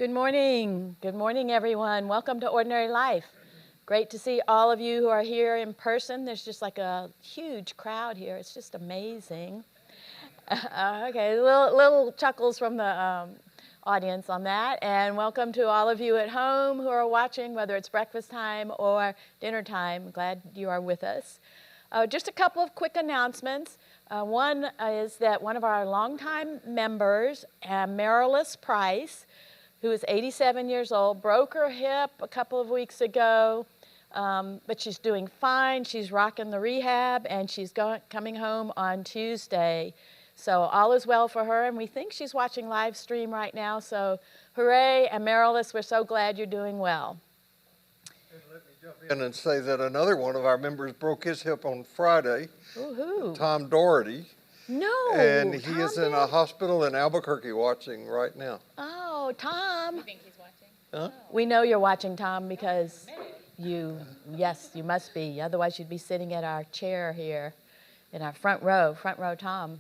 Good morning. Good morning, everyone. Welcome to Ordinary Life. Great to see all of you who are here in person. There's just like a huge crowd here. It's just amazing. Okay, little chuckles from the audience on that. And welcome to all of you at home who are watching, whether it's breakfast time or dinner time. Glad you are with us. Just a couple of quick announcements. One is that one of our longtime members, Marilis Price, who is 87 years old, broke her hip a couple of weeks ago, but she's doing fine. She's rocking the rehab, and she's coming home on Tuesday. So all is well for her, and we think she's watching live stream right now. So hooray, and Marilis, we're so glad you're doing well. And let me jump in and say that another one of our members broke his hip on Friday. Woohoo. Tom Doherty. No. And he is in a hospital in Albuquerque watching right now. Oh, Tom. You think he's watching? Huh? We know you're watching, Tom, because yes, you must be. Otherwise, you'd be sitting at our chair here in our front row, Tom.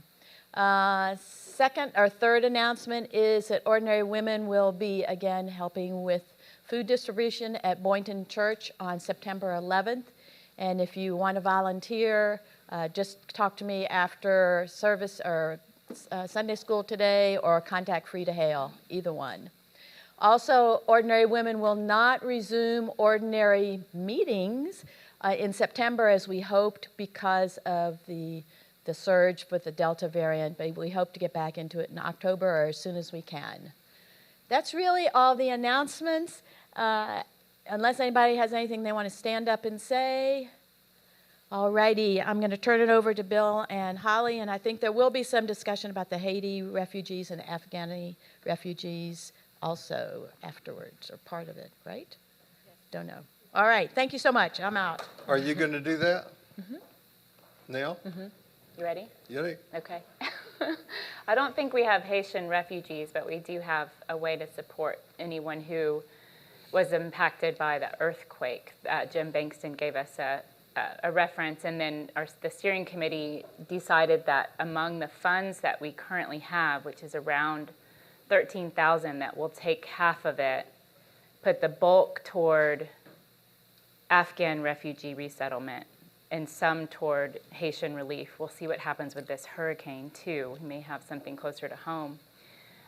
Second or third announcement is that Ordinary Women will be, again, helping with food distribution at Boynton Church on September 11th. And if you want to volunteer, just talk to me after service or Sunday school today, or contact Frida Hale, either one. Also, Ordinary Women will not resume ordinary meetings in September as we hoped because of the surge with the Delta variant, but we hope to get back into it in October or as soon as we can. That's really all the announcements. Unless anybody has anything they want to stand up and say. Alrighty, I'm going to turn it over to Bill and Holly, and I think there will be some discussion about the Haiti refugees and Afghani refugees also afterwards, or part of it, right? Yes. Don't know. All right, thank you so much. I'm out. Are you going to do that? Mm-hmm. Neil? Mm-hmm. You ready? You ready? Okay. I don't think we have Haitian refugees, but we do have a way to support anyone who was impacted by the earthquake. Jim Bankston gave us a reference, and then the steering committee decided that among the funds that we currently have, which is around $13,000, that we'll take half of it, put the bulk toward Afghan refugee resettlement, and some toward Haitian relief. We'll see what happens with this hurricane, too. We may have something closer to home.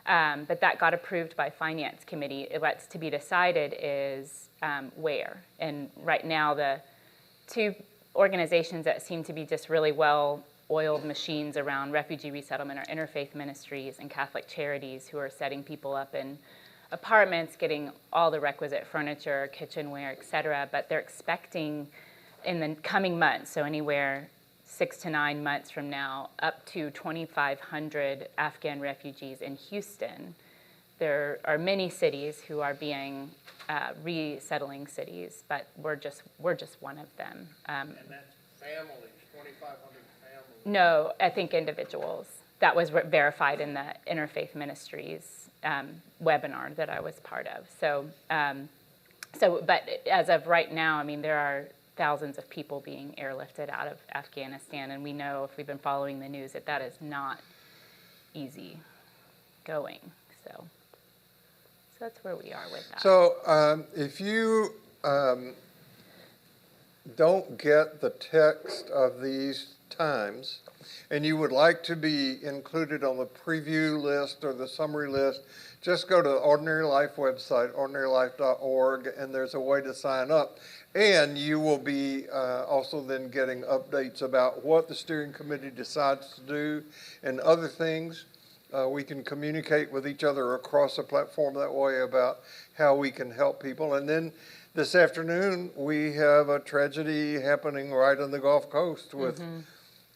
But that got approved by Finance Committee. What's to be decided is where. And right now, the two organizations that seem to be just really well-oiled machines around refugee resettlement are Interfaith Ministries and Catholic Charities, who are setting people up in apartments, getting all the requisite furniture, kitchenware, et cetera. But they're expecting in the coming months, so anywhere 6 to 9 months from now, up to 2,500 Afghan refugees in Houston. There are many cities who are being resettling cities, but we're just one of them. And that's families, 2,500 families? No, I think individuals. That was verified in the Interfaith Ministries webinar that I was part of. But as of right now, I mean, there are thousands of people being airlifted out of Afghanistan, and we know, if we've been following the news, that is not easy going. So that's where we are with that. So if you don't get the text of these times, and you would like to be included on the preview list or the summary list, just go to the Ordinary Life website, ordinarylife.org, and there's a way to sign up. And you will be also then getting updates about what the steering committee decides to do and other things. We can communicate with each other across the platform that way about how we can help people. And then this afternoon, we have a tragedy happening right on the Gulf Coast with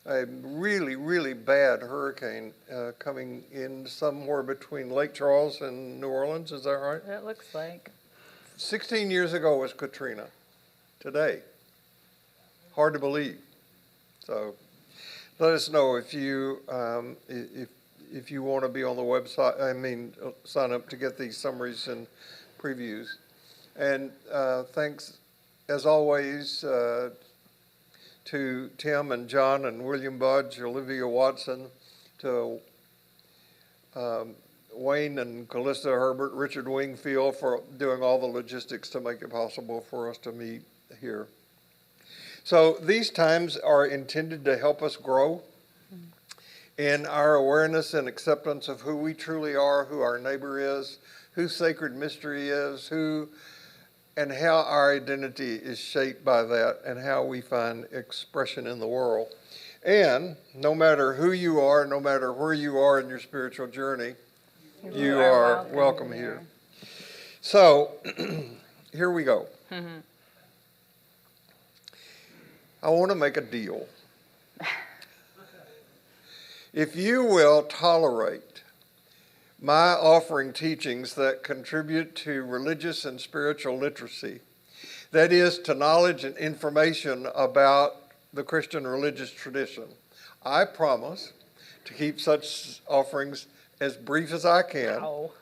a really, really bad hurricane coming in somewhere between Lake Charles and New Orleans. Is that right? It looks like. 16 years ago was Katrina. Today. Hard to believe. So let us know if you if you want to be on the website, sign up to get these summaries and previews. And thanks, as always, to Tim and John and William Budge, Olivia Watson, to Wayne and Callista Herbert, Richard Wingfield for doing all the logistics to make it possible for us to meet here. So these times are intended to help us grow in our awareness and acceptance of who we truly are, who our neighbor is, who sacred mystery is, and how our identity is shaped by that and how we find expression in the world. And no matter who you are, no matter where you are in your spiritual journey, you are welcome here. So here we go. I want to make a deal. If you will tolerate my offering teachings that contribute to religious and spiritual literacy, that is, to knowledge and information about the Christian religious tradition, I promise to keep such offerings as brief as I can. Ow.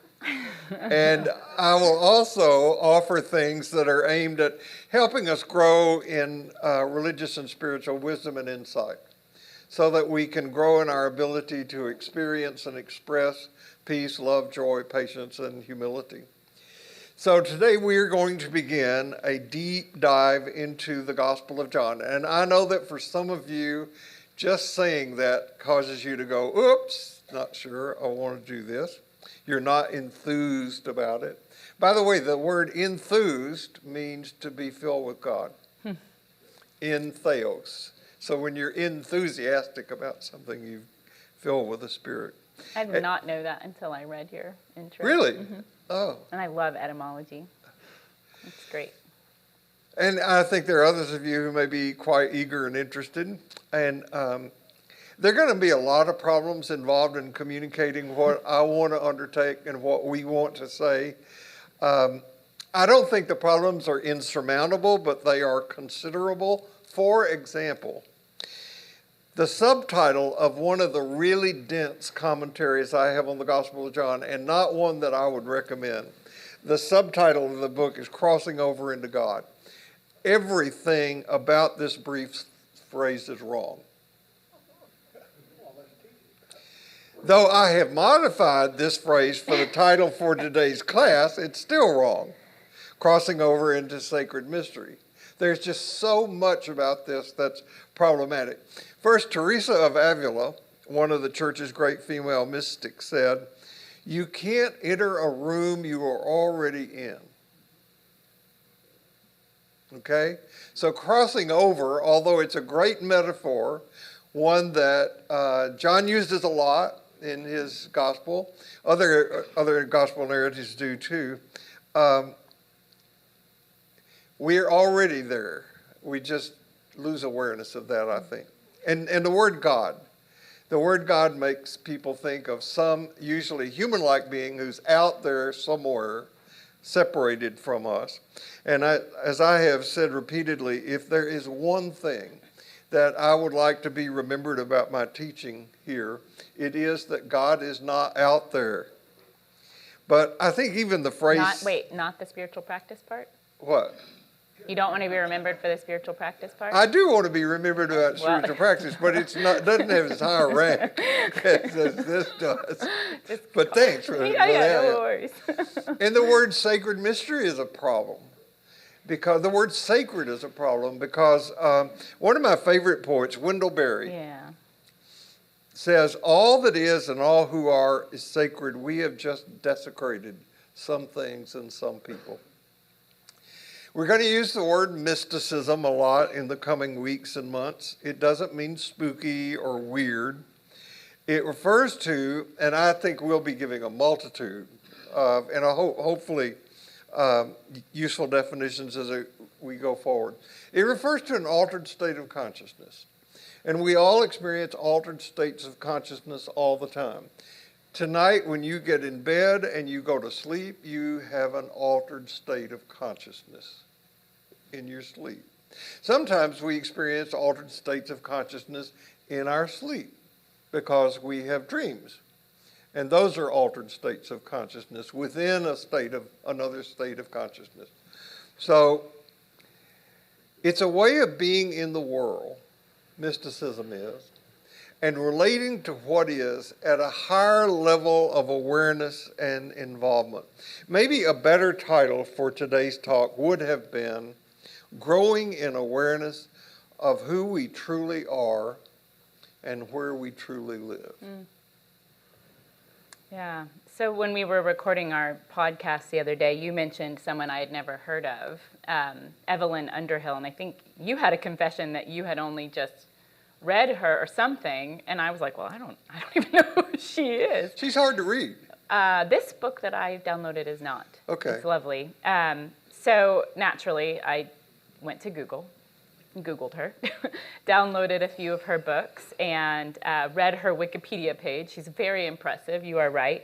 And I will also offer things that are aimed at helping us grow in religious and spiritual wisdom and insight, so that we can grow in our ability to experience and express peace, love, joy, patience, and humility. So today we are going to begin a deep dive into the Gospel of John. And I know that for some of you, just saying that causes you to go, oops, not sure I want to do this. You're not enthused about it. By the way, the word enthused means to be filled with God. Entheos. So when you're enthusiastic about something, you filled with the Spirit. I did not know that until I read your intro. Really? Mm-hmm. Oh. And I love etymology. It's great. And I think there are others of you who may be quite eager and interested. And there are going to be a lot of problems involved in communicating what I want to undertake and what we want to say. I don't think the problems are insurmountable, but they are considerable. For example, the subtitle of one of the really dense commentaries I have on the Gospel of John, and not one that I would recommend, the subtitle of the book is Crossing Over into God. Everything about this brief phrase is wrong. Though I have modified this phrase for the title for today's class, it's still wrong. Crossing over into sacred mystery. There's just so much about this that's problematic. First, Teresa of Avila, one of the church's great female mystics, said, "You can't enter a room you are already in." Okay? So crossing over, although it's a great metaphor, one that John uses a lot in his gospel, other gospel narratives do too, we're already there. We just lose awareness of that, I think. And the word God makes people think of some usually human-like being who's out there somewhere, separated from us. And as I have said repeatedly, if there is one thing that I would like to be remembered about my teaching here, it is that God is not out there. But I think even the phrase... Not the spiritual practice part? What? You don't want to be remembered for the spiritual practice part? I do want to be remembered about spiritual practice, but doesn't have as high a rank as this does. But thanks for that. No worries. And the word sacred mystery is a problem. Because the word sacred is a problem because one of my favorite poets, Wendell Berry, says, "All that is and all who are is sacred. We have just desecrated some things and some people." We're going to use the word mysticism a lot in the coming weeks and months. It doesn't mean spooky or weird. It refers to, and I think we'll be giving a multitude of, and hopefully useful definitions as we go forward. It refers to an altered state of consciousness. And we all experience altered states of consciousness all the time. Tonight, when you get in bed and you go to sleep, you have an altered state of consciousness in your sleep. Sometimes we experience altered states of consciousness in our sleep because we have dreams. And those are altered states of consciousness within another state of consciousness. So it's a way of being in the world, mysticism is. and relating to what is at a higher level of awareness and involvement. Maybe a better title for today's talk would have been Growing in Awareness of Who We Truly Are and Where We Truly Live. Yeah. So when we were recording our podcast the other day, you mentioned someone I had never heard of, Evelyn Underhill, and I think you had a confession that you had only just read her or something, and I was like, well, I don't even know who she is. She's hard to read. This book that I downloaded is not. Okay. It's lovely. So naturally, I went to Googled her, downloaded a few of her books, and read her Wikipedia page. She's very impressive, you are right.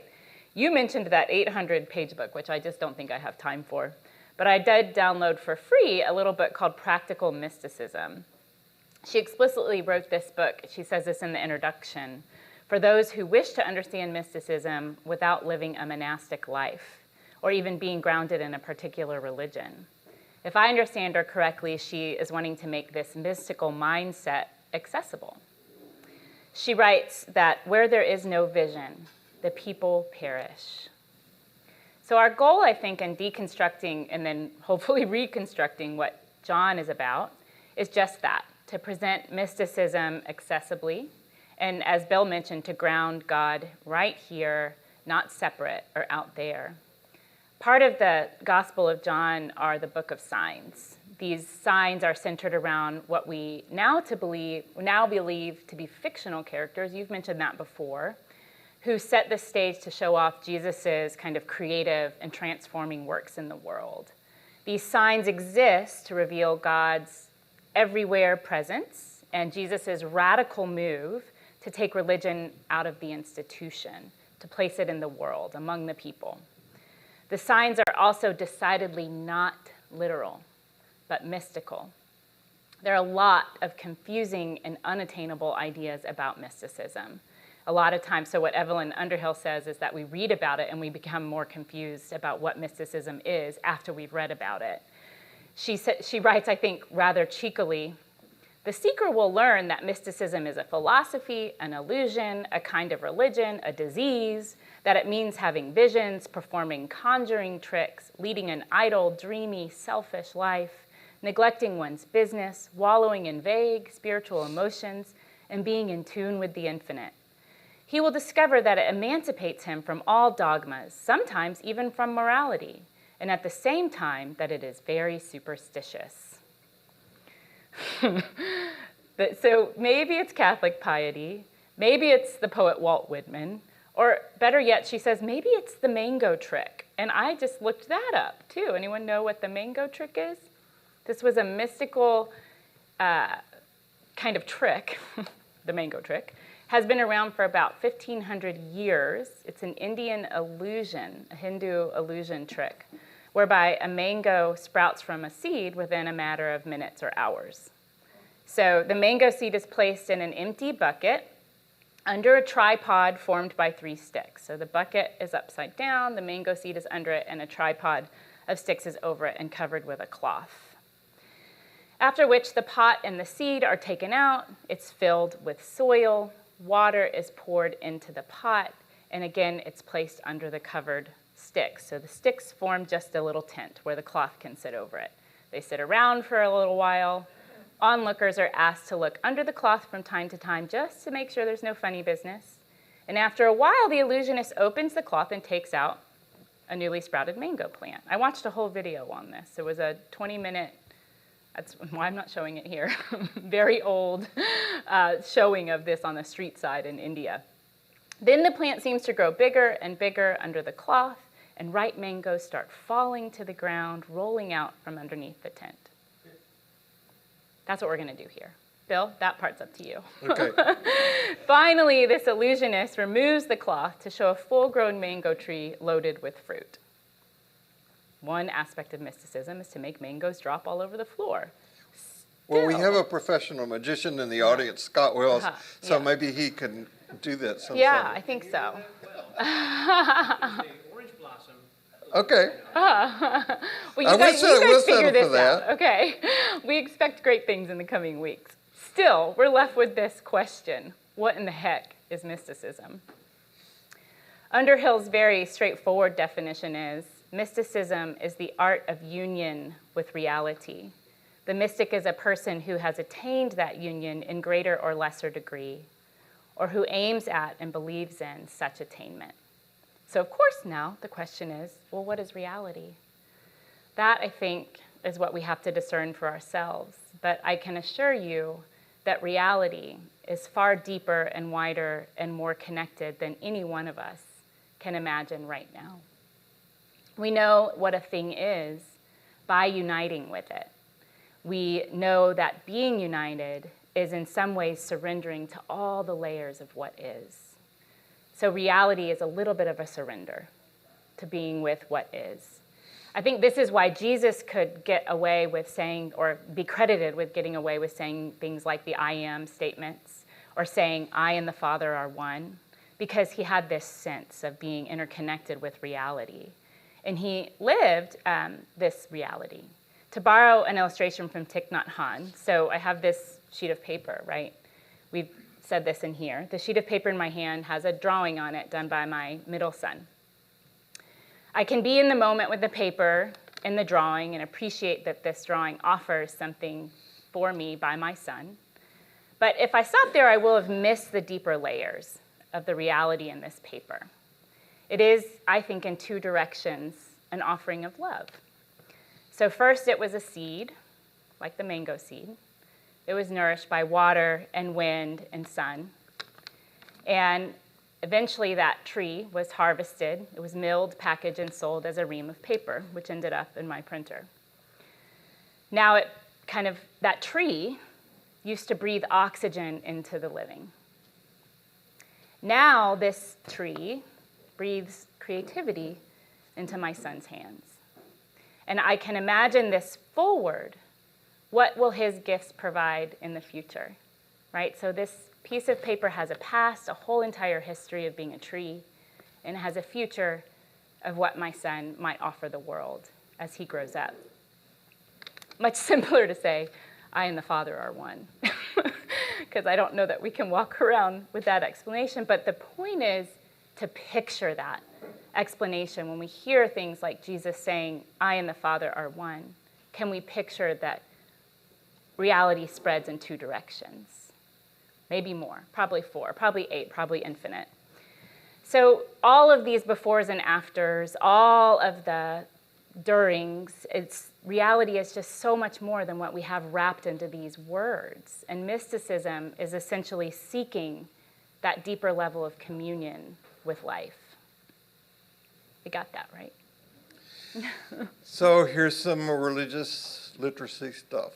You mentioned that 800-page book, which I just don't think I have time for. But I did download for free a little book called Practical Mysticism. She explicitly wrote this book, she says this in the introduction, for those who wish to understand mysticism without living a monastic life, or even being grounded in a particular religion. If I understand her correctly, she is wanting to make this mystical mindset accessible. She writes that where there is no vision, the people perish. So our goal, I think, in deconstructing and then hopefully reconstructing what John is about is just that, to present mysticism accessibly, and as Bill mentioned, to ground God right here, not separate or out there. Part of the Gospel of John are the book of signs. These signs are centered around what we now believe to be fictional characters, you've mentioned that before, who set the stage to show off Jesus's kind of creative and transforming works in the world. These signs exist to reveal God's everywhere presence and Jesus's radical move to take religion out of the institution, to place it in the world, among the people. The signs are also decidedly not literal, but mystical. There are a lot of confusing and unattainable ideas about mysticism. A lot of times, so what Evelyn Underhill says is that we read about it and we become more confused about what mysticism is after we've read about it. She writes, I think, rather cheekily, the seeker will learn that mysticism is a philosophy, an illusion, a kind of religion, a disease, that it means having visions, performing conjuring tricks, leading an idle, dreamy, selfish life, neglecting one's business, wallowing in vague spiritual emotions, and being in tune with the infinite. He will discover that it emancipates him from all dogmas, sometimes even from morality, and at the same time that it is very superstitious. So maybe it's Catholic piety, maybe it's the poet Walt Whitman, or better yet, she says, maybe it's the mango trick. And I just looked that up, too. Anyone know what the mango trick is? This was a mystical kind of trick, the mango trick, has been around for about 1,500 years. It's an Indian illusion, a Hindu illusion trick, whereby a mango sprouts from a seed within a matter of minutes or hours. So the mango seed is placed in an empty bucket under a tripod formed by 3 sticks. So the bucket is upside down, the mango seed is under it, and a tripod of sticks is over it and covered with a cloth. After which the pot and the seed are taken out, it's filled with soil, water is poured into the pot, and again, it's placed under the covered sticks. So the sticks form just a little tent where the cloth can sit over it. They sit around for a little while. Onlookers are asked to look under the cloth from time to time just to make sure there's no funny business. And after a while, the illusionist opens the cloth and takes out a newly sprouted mango plant. I watched a whole video on this. It was a 20-minute, that's why I'm not showing it here, very old showing of this on the street side in India. Then the plant seems to grow bigger and bigger under the cloth, and ripe mangoes start falling to the ground, rolling out from underneath the tent. That's what we're going to do here. Bill, that part's up to you. Okay. Finally, this illusionist removes the cloth to show a full-grown mango tree loaded with fruit. One aspect of mysticism is to make mangoes drop all over the floor. Well, we have a professional magician in the audience, Scott Wells, so yeah. maybe he can do that sometime. Yeah, I think so. Orange blossom. Okay. Well, you I guys will figure settle this for that. out. Okay. We expect great things in the coming weeks. Still, we're left with this question. What in the heck is mysticism? Underhill's very straightforward definition is, mysticism is the art of union with reality. The mystic is a person who has attained that union in greater or lesser degree, or who aims at and believes in such attainment. So of course now the question is, well, what is reality? That, I think, is what we have to discern for ourselves. But I can assure you that reality is far deeper and wider and more connected than any one of us can imagine right now. We know what a thing is by uniting with it. We know that being united is in some ways surrendering to all the layers of what is. So reality is a little bit of a surrender to being with what is. I think this is why Jesus could get away with saying, or be credited with getting away with saying things like the I am statements, or saying I and the Father are one, because he had this sense of being interconnected with reality. And he lived this reality. To borrow an illustration from Thich Nhat Hanh, so I have this sheet of paper, right? We've said this in here. The sheet of paper in my hand has a drawing on it done by my middle son. I can be in the moment with the paper and the drawing and appreciate that this drawing offers something for me by my son. But if I stop there, I will have missed the deeper layers of the reality in this paper. It is, I think, in two directions, an offering of love. So first, it was a seed, like the mango seed. It was nourished by water and wind and sun. And eventually, that tree was harvested. It was milled, packaged, and sold as a ream of paper, which ended up in my printer. Now, that tree used to breathe oxygen into the living. Now, this tree breathes creativity into my son's hands. And I can imagine this forward. What will his gifts provide in the future, right? So this piece of paper has a past, a whole entire history of being a tree, and has a future of what my son might offer the world as he grows up. Much simpler to say, I and the Father are one, because I don't know that we can walk around with that explanation. But the point is to picture that explanation. When we hear things like Jesus saying, I and the Father are one, can we picture that reality spreads in two directions? Maybe more, probably four, probably eight, probably infinite. So all of these befores and afters, all of the durings, reality is just so much more than what we have wrapped into these words. And mysticism is essentially seeking that deeper level of communion with life. We got that, right? So here's some religious literacy stuff.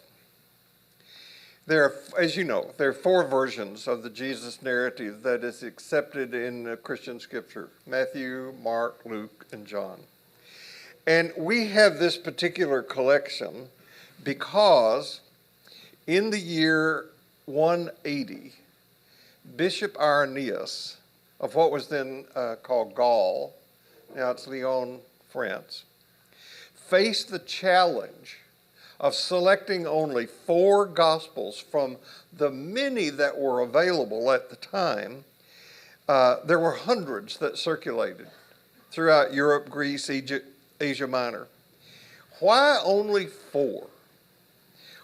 There are, as you know, there are four versions of the Jesus narrative that is accepted in Christian scripture: Matthew, Mark, Luke, and John. And we have this particular collection because in the year 180, Bishop Irenaeus of what was then called Gaul, now it's Lyon, France, faced the challenge of selecting only 4 gospels from the many that were available at the time. There were hundreds that circulated throughout Europe, Greece, Egypt, Asia Minor. Why only 4?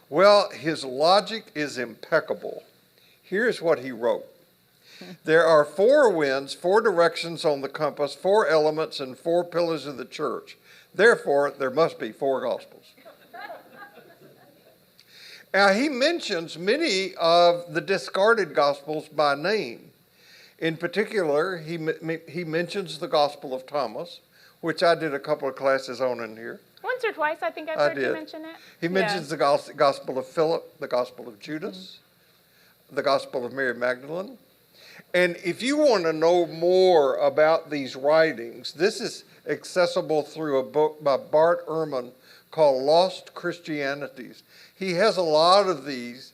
Well, his logic is impeccable. Here's what he wrote. There are 4 winds, 4 directions on the compass, 4 elements, and 4 pillars of the church. Therefore, there must be 4 gospels. Now, he mentions many of the discarded gospels by name. In particular, he mentions the Gospel of Thomas, which I did a couple of classes on in here. Once or twice, I think I've heard you mention it. He mentions the Gospel of Philip, the Gospel of Judas, the Gospel of Mary Magdalene. And if you want to know more about these writings, this is accessible through a book by Bart Ehrman called Lost Christianities. He has a lot of these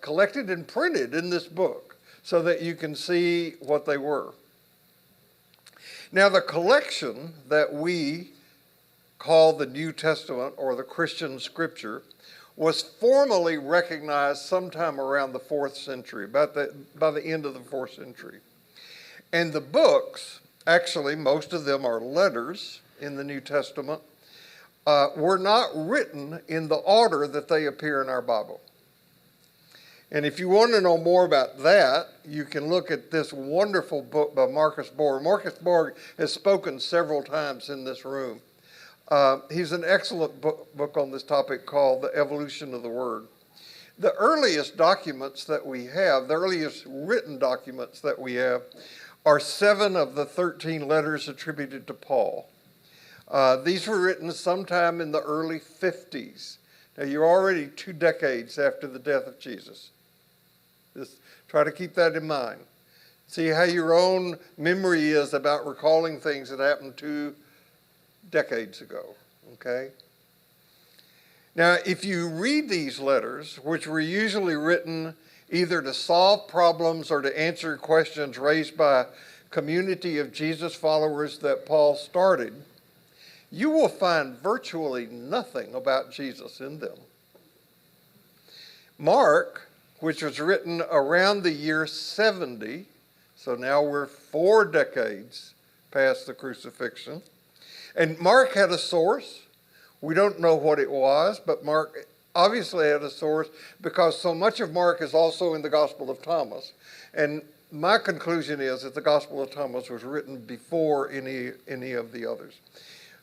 collected and printed in this book so that you can see what they were. Now, the collection that we call the New Testament or the Christian Scripture was formally recognized sometime around the 4th century, by the end of the 4th century. And the books, actually most of them are letters in the New Testament, were not written in the order that they appear in our Bible. And if you want to know more about that, you can look at this wonderful book by Marcus Borg. Marcus Borg has spoken several times in this room. He's an excellent book on this topic called The Evolution of the Word. The earliest documents that we have, the earliest written documents that we have, are 7 of the 13 letters attributed to Paul. These were written sometime in the early 50s. Now, you're already 2 decades after the death of Jesus. Just try to keep that in mind. See how your own memory is about recalling things that happened 2 decades ago, okay? Now, if you read these letters, which were usually written either to solve problems or to answer questions raised by a community of Jesus followers that Paul started, you will find virtually nothing about Jesus in them. Mark, which was written around the year 70, so now we're 4 decades past the crucifixion, and Mark had a source. We don't know what it was, but Mark obviously had a source because so much of Mark is also in the Gospel of Thomas. And my conclusion is that the Gospel of Thomas was written before any of the others.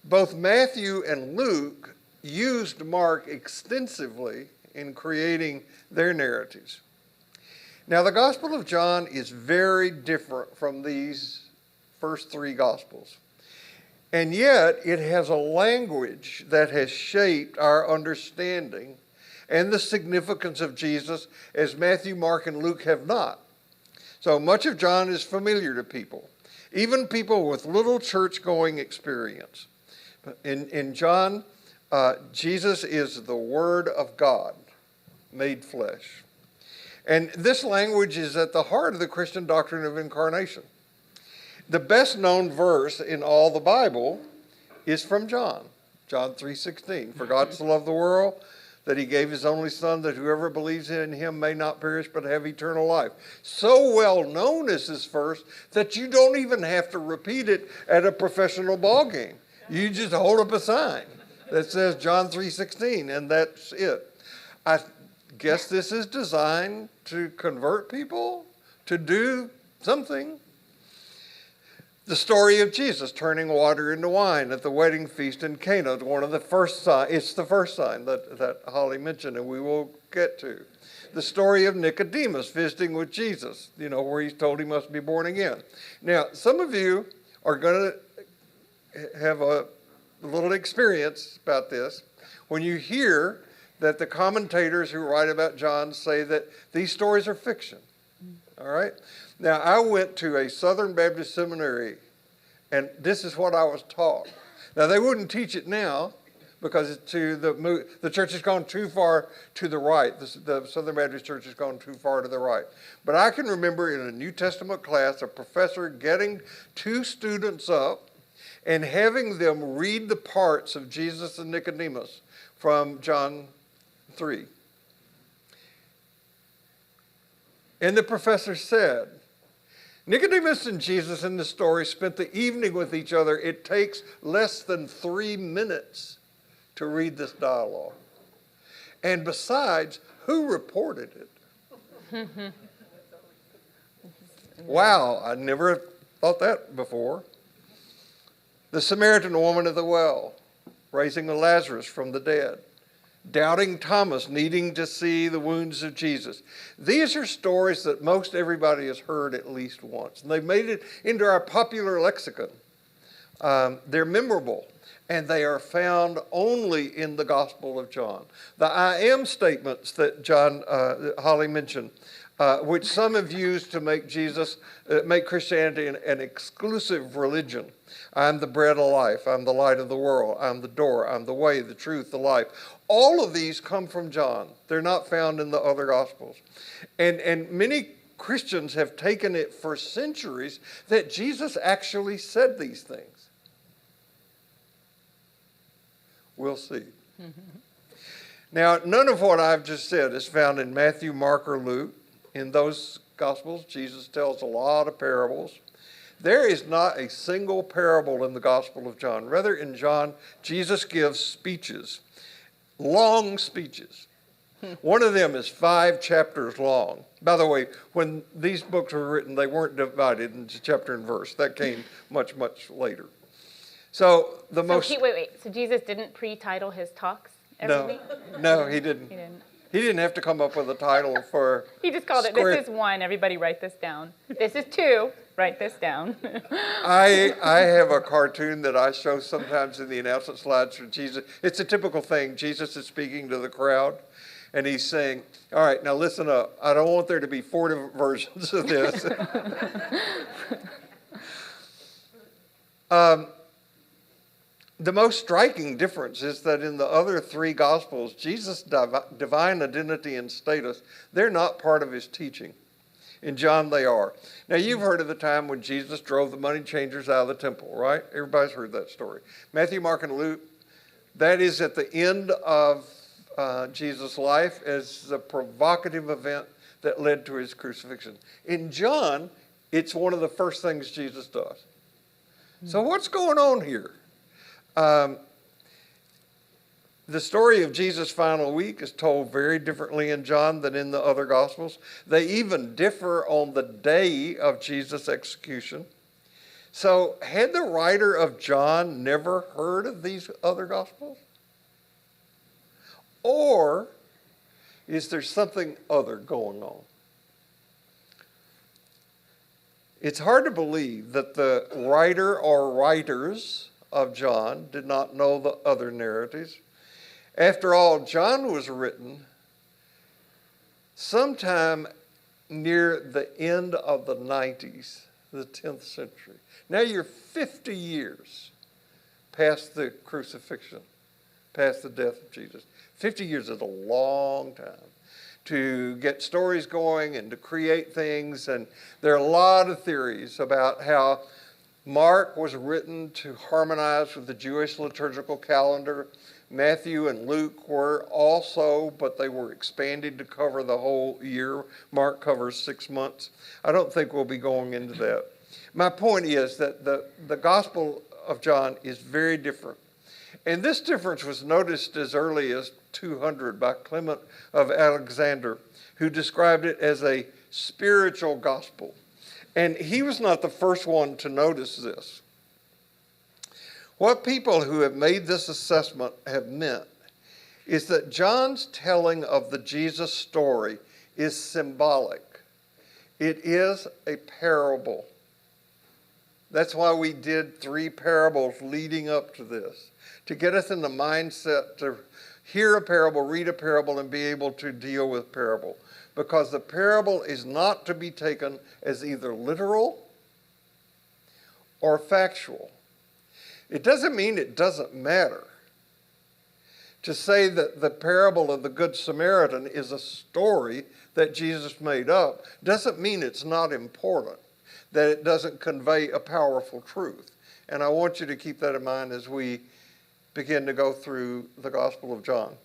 Both Matthew and Luke used Mark extensively in creating their narratives. Now, the Gospel of John is very different from these first 3 Gospels. And yet, it has a language that has shaped our understanding and the significance of Jesus as Matthew, Mark, and Luke have not. So much of John is familiar to people, even people with little church-going experience. In John, Jesus is the Word of God made flesh. And this language is at the heart of the Christian doctrine of incarnation. The best known verse in all the Bible is from John 3:16. For God so loved the world that he gave his only son, that whoever believes in him may not perish but have eternal life. So well known is this verse that you don't even have to repeat it at a professional ball game. You just hold up a sign that says John 3:16, and that's it. I guess this is designed to convert people, to do something. The story of Jesus turning water into wine at the wedding feast in Cana, one of the first signs. It's the first sign that Holly mentioned, and we will get to. The story of Nicodemus visiting with Jesus, where he's told he must be born again. Now, some of you are going to have a little experience about this when you hear that the commentators who write about John say that these stories are fiction. All right? Now, I went to a Southern Baptist seminary, and this is what I was taught. Now, they wouldn't teach it now because the church has gone too far to the right. The Southern Baptist Church has gone too far to the right. But I can remember in a New Testament class, a professor getting 2 students up and having them read the parts of Jesus and Nicodemus from John 3. And the professor said, Nicodemus and Jesus in the story spent the evening with each other. It takes less than 3 minutes to read this dialogue. And besides, who reported it? Wow, I never thought that before. The Samaritan woman at the well, raising Lazarus from the dead. Doubting Thomas needing to see the wounds of Jesus. These are stories that most everybody has heard at least once. And they've made it into our popular lexicon. They're memorable, and they are found only in the Gospel of John. The I am statements that Holly mentioned, which some have used to make Christianity an exclusive religion. I'm the bread of life. I'm the light of the world. I'm the door. I'm the way, the truth, the life. All of these come from John. They're not found in the other Gospels. And many Christians have taken it for centuries that Jesus actually said these things. We'll see. Now, none of what I've just said is found in Matthew, Mark, or Luke. In those Gospels, Jesus tells a lot of parables. There is not a single parable in the Gospel of John. Rather, in John, Jesus gives speeches, long speeches. One of them is 5 chapters long. By the way, when these books were written, they weren't divided into chapter and verse. That came much, much later. So wait. So Jesus didn't pre-title his talks every week? No, he didn't. He didn't have to come up with a title for. He just called it, this is 1, everybody write this down. This is 2, write this down. I have a cartoon that I show sometimes in the announcement slides for Jesus. It's a typical thing. Jesus is speaking to the crowd, and he's saying, all right, now listen up. I don't want there to be 4 different versions of this. The most striking difference is that in the other 3 Gospels, Jesus' divine identity and status, they're not part of his teaching. In John, they are. Now, you've heard of the time when Jesus drove the money changers out of the temple, right? Everybody's heard that story. Matthew, Mark, and Luke, that is at the end of Jesus' life as the provocative event that led to his crucifixion. In John, it's one of the first things Jesus does. So what's going on here? The story of Jesus' final week is told very differently in John than in the other Gospels. They even differ on the day of Jesus' execution. So had the writer of John never heard of these other Gospels? Or is there something other going on? It's hard to believe that the writer or writers of John did not know the other narratives. After all, John was written sometime near the end of the 90s, the 10th century. Now you're 50 years past the crucifixion, past the death of Jesus. 50 years is a long time to get stories going and to create things. And there are a lot of theories about how Mark was written to harmonize with the Jewish liturgical calendar. Matthew and Luke were also, but they were expanded to cover the whole year. Mark covers 6 months. I don't think we'll be going into that. My point is that the Gospel of John is very different. And this difference was noticed as early as 200 by Clement of Alexander, who described it as a spiritual gospel. And he was not the first one to notice this. What people who have made this assessment have meant is that John's telling of the Jesus story is symbolic. It is a parable. That's why we did 3 parables leading up to this, to get us in the mindset to hear a parable, read a parable, and be able to deal with parable. Because the parable is not to be taken as either literal or factual. It doesn't mean it doesn't matter. To say that the parable of the Good Samaritan is a story that Jesus made up doesn't mean it's not important, that it doesn't convey a powerful truth. And I want you to keep that in mind as we begin to go through the Gospel of John.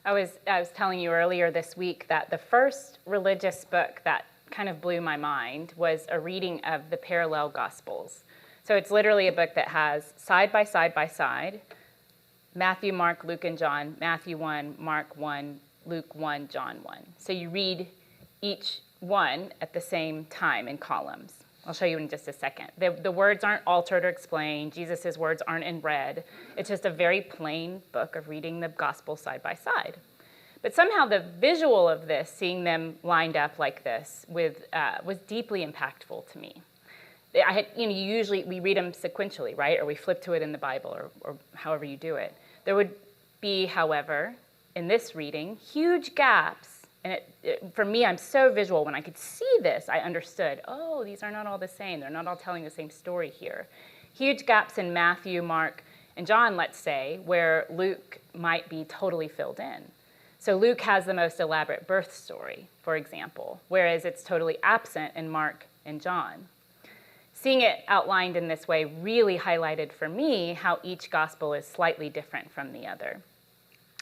I was telling you earlier this week that the first religious book that kind of blew my mind was a reading of the parallel Gospels. So it's literally a book that has side by side, Matthew, Mark, Luke, and John, Matthew 1, Mark 1, Luke 1, John 1. So you read each one at the same time in columns. I'll show you in just a second. The words aren't altered or explained. Jesus' words aren't in red. It's just a very plain book of reading the gospel side by side. But somehow the visual of this, seeing them lined up like this, was deeply impactful to me. Usually we read them sequentially, right? Or we flip to it in the Bible, or however you do it. There would be, however, in this reading, huge gaps. And for me, I'm so visual. When I could see this, I understood, oh, these are not all the same. They're not all telling the same story here. Huge gaps in Matthew, Mark, and John, let's say, where Luke might be totally filled in. So Luke has the most elaborate birth story, for example, whereas it's totally absent in Mark and John. Seeing it outlined in this way really highlighted for me how each gospel is slightly different from the other.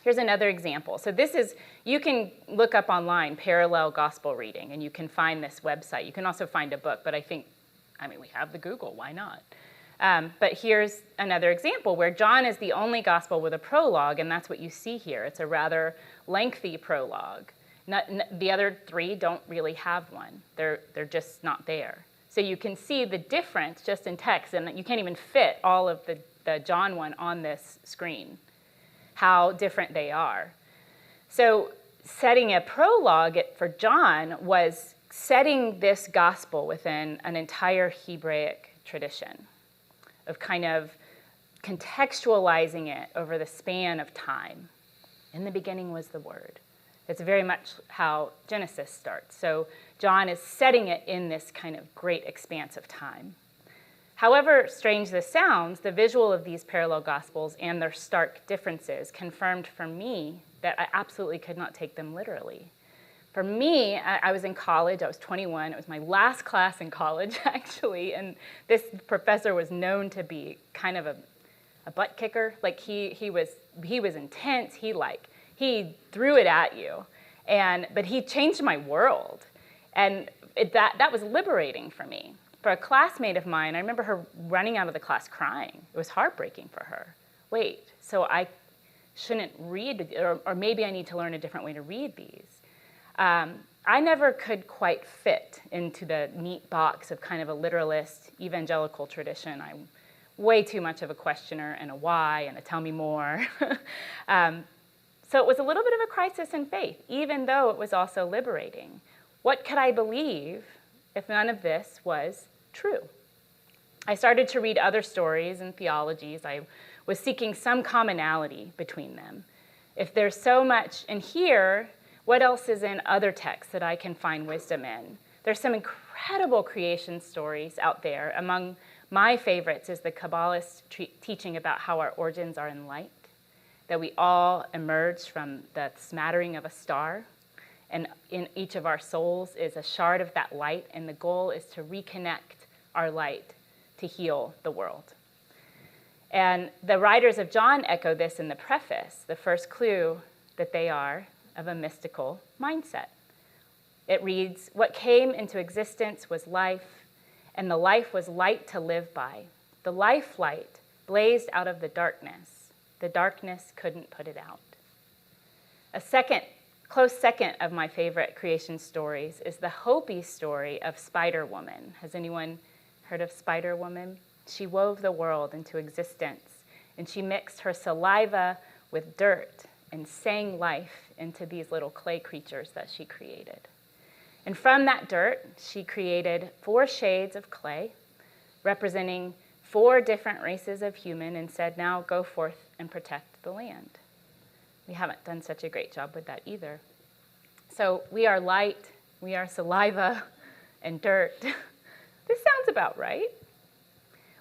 Here's another example. So this is, you can look up online, parallel gospel reading, and you can find this website. You can also find a book, but we have the Google, why not? But here's another example where John is the only gospel with a prologue, and that's what you see here. It's a rather lengthy prologue. The other three don't really have one. They're just not there. So you can see the difference just in text, and you can't even fit all of the John one on this screen, how different they are. So setting a prologue for John was setting this gospel within an entire Hebraic tradition, of kind of contextualizing it over the span of time. In the beginning was the Word. It's very much how Genesis starts. So John is setting it in this kind of great expanse of time. However strange this sounds, the visual of these parallel gospels and their stark differences confirmed for me that I absolutely could not take them literally. For me, I was in college, I was 21, it was my last class in college actually, and this professor was known to be kind of a butt kicker. Like he was intense, he threw it at you, but he changed my world, and that was liberating for me. For a classmate of mine, I remember her running out of the class crying. It was heartbreaking for her. Wait, so I shouldn't read, or maybe I need to learn a different way to read these. I never could quite fit into the neat box of kind of a literalist evangelical tradition. I'm way too much of a questioner and a why and a tell me more. So it was a little bit of a crisis in faith, even though it was also liberating. What could I believe if none of this was true? I started to read other stories and theologies. I was seeking some commonality between them. If there's so much in here, what else is in other texts that I can find wisdom in? There's some incredible creation stories out there. Among my favorites is the Kabbalist teaching about how our origins are in light, that we all emerge from the smattering of a star, and in each of our souls is a shard of that light, and the goal is to reconnect our light to heal the world. And the writers of John echo this in the preface, the first clue that they are of a mystical mindset. It reads, "What came into existence was life, and the life was light to live by. The life light blazed out of the darkness. The darkness couldn't put it out." A close second of my favorite creation stories is the Hopi story of Spider Woman. Has anyone heard of Spider Woman? She wove the world into existence, and she mixed her saliva with dirt and sang life into these little clay creatures that she created. And from that dirt, she created 4 shades of clay, representing 4 different races of human, and said, "Now go forth and protect the land." We haven't done such a great job with that either. So we are light, we are saliva, and dirt. This sounds about right.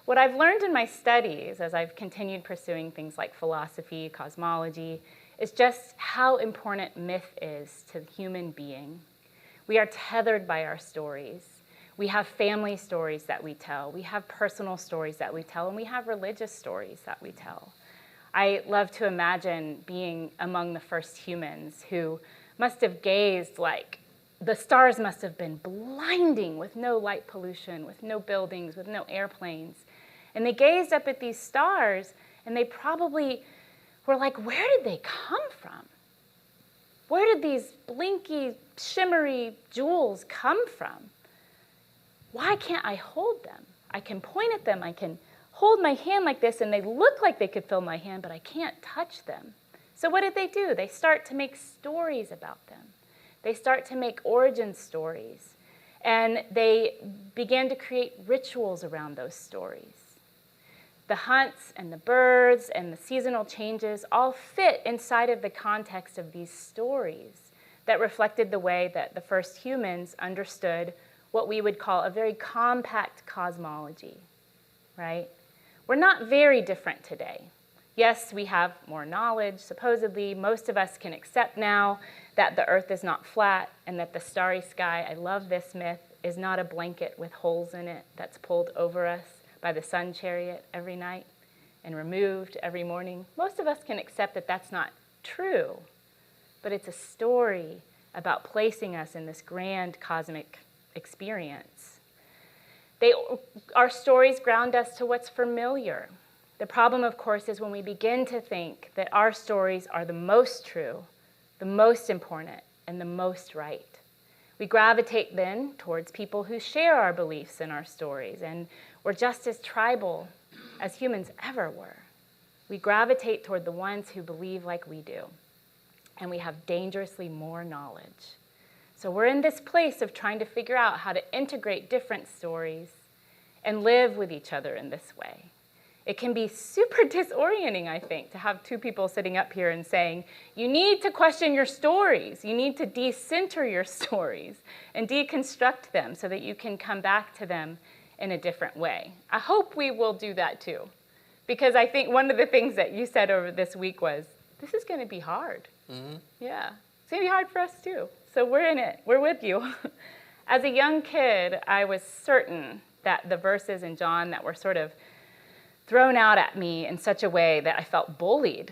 What I've learned in my studies as I've continued pursuing things like philosophy, cosmology, is just how important myth is to the human being. We are tethered by our stories. We have family stories that we tell. We have personal stories that we tell, and we have religious stories that we tell. I love to imagine being among the first humans who must have gazed like the stars must have been blinding with no light pollution, with no buildings, with no airplanes. And they gazed up at these stars, and they probably were like, where did they come from? Where did these blinky, shimmery jewels come from? Why can't I hold them? I can point at them, I can hold my hand like this, and they look like they could fill my hand, but I can't touch them. So what did they do? They start to make stories about them. They start to make origin stories, and they began to create rituals around those stories. The hunts and the birds and the seasonal changes all fit inside of the context of these stories that reflected the way that the first humans understood what we would call a very compact cosmology, right? We're not very different today. Yes, we have more knowledge, supposedly. Most of us can accept now that the earth is not flat and that the starry sky, I love this myth, is not a blanket with holes in it that's pulled over us by the sun chariot every night and removed every morning. Most of us can accept that that's not true, but it's a story about placing us in this grand cosmic experience. Our stories ground us to what's familiar. The problem, of course, is when we begin to think that our stories are the most true, the most important, and the most right. We gravitate then towards people who share our beliefs and our stories, and we're just as tribal as humans ever were. We gravitate toward the ones who believe like we do, and we have dangerously more knowledge. So we're in this place of trying to figure out how to integrate different stories and live with each other in this way. It can be super disorienting, I think, to have two people sitting up here and saying, you need to question your stories. You need to decenter your stories and deconstruct them so that you can come back to them in a different way. I hope we will do that too, because I think one of the things that you said over this week was, this is going to be hard. Mm-hmm. Yeah, it's going to be hard for us too. So we're in it. We're with you. As a young kid, I was certain that the verses in John that were sort of thrown out at me in such a way that I felt bullied.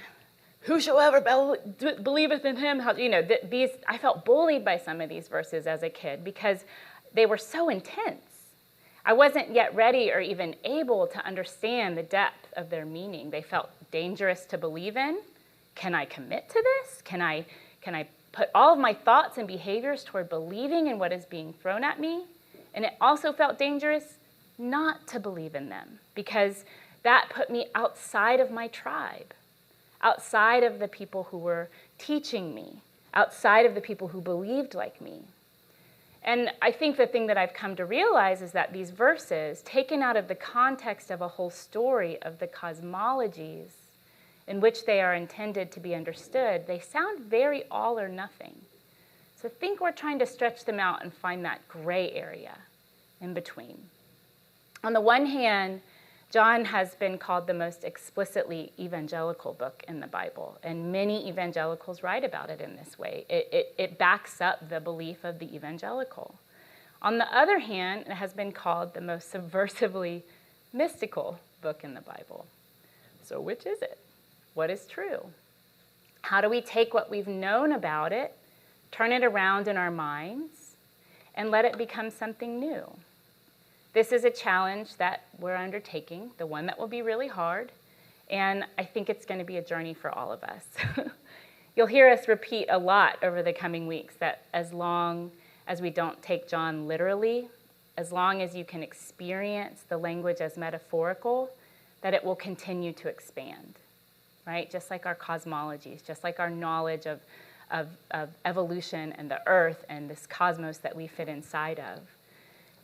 Whosoever believeth in him, I felt bullied by some of these verses as a kid because they were so intense. I wasn't yet ready or even able to understand the depth of their meaning. They felt dangerous to believe in. Can I commit to this? Can I put all of my thoughts and behaviors toward believing in what is being thrown at me? And it also felt dangerous not to believe in them, because that put me outside of my tribe, outside of the people who were teaching me, outside of the people who believed like me. And I think the thing that I've come to realize is that these verses, taken out of the context of a whole story of the cosmologies in which they are intended to be understood, they sound very all or nothing. So I think we're trying to stretch them out and find that gray area in between. On the one hand, John has been called the most explicitly evangelical book in the Bible, and many evangelicals write about it in this way. It backs up the belief of the evangelical. On the other hand, it has been called the most subversively mystical book in the Bible. So which is it? What is true? How do we take what we've known about it, turn it around in our minds, and let it become something new? This is a challenge that we're undertaking, the one that will be really hard, and I think it's going to be a journey for all of us. You'll hear us repeat a lot over the coming weeks that as long as we don't take John literally, as long as you can experience the language as metaphorical, that it will continue to expand, right? Just like our cosmologies, just like our knowledge of evolution and the earth and this cosmos that we fit inside of.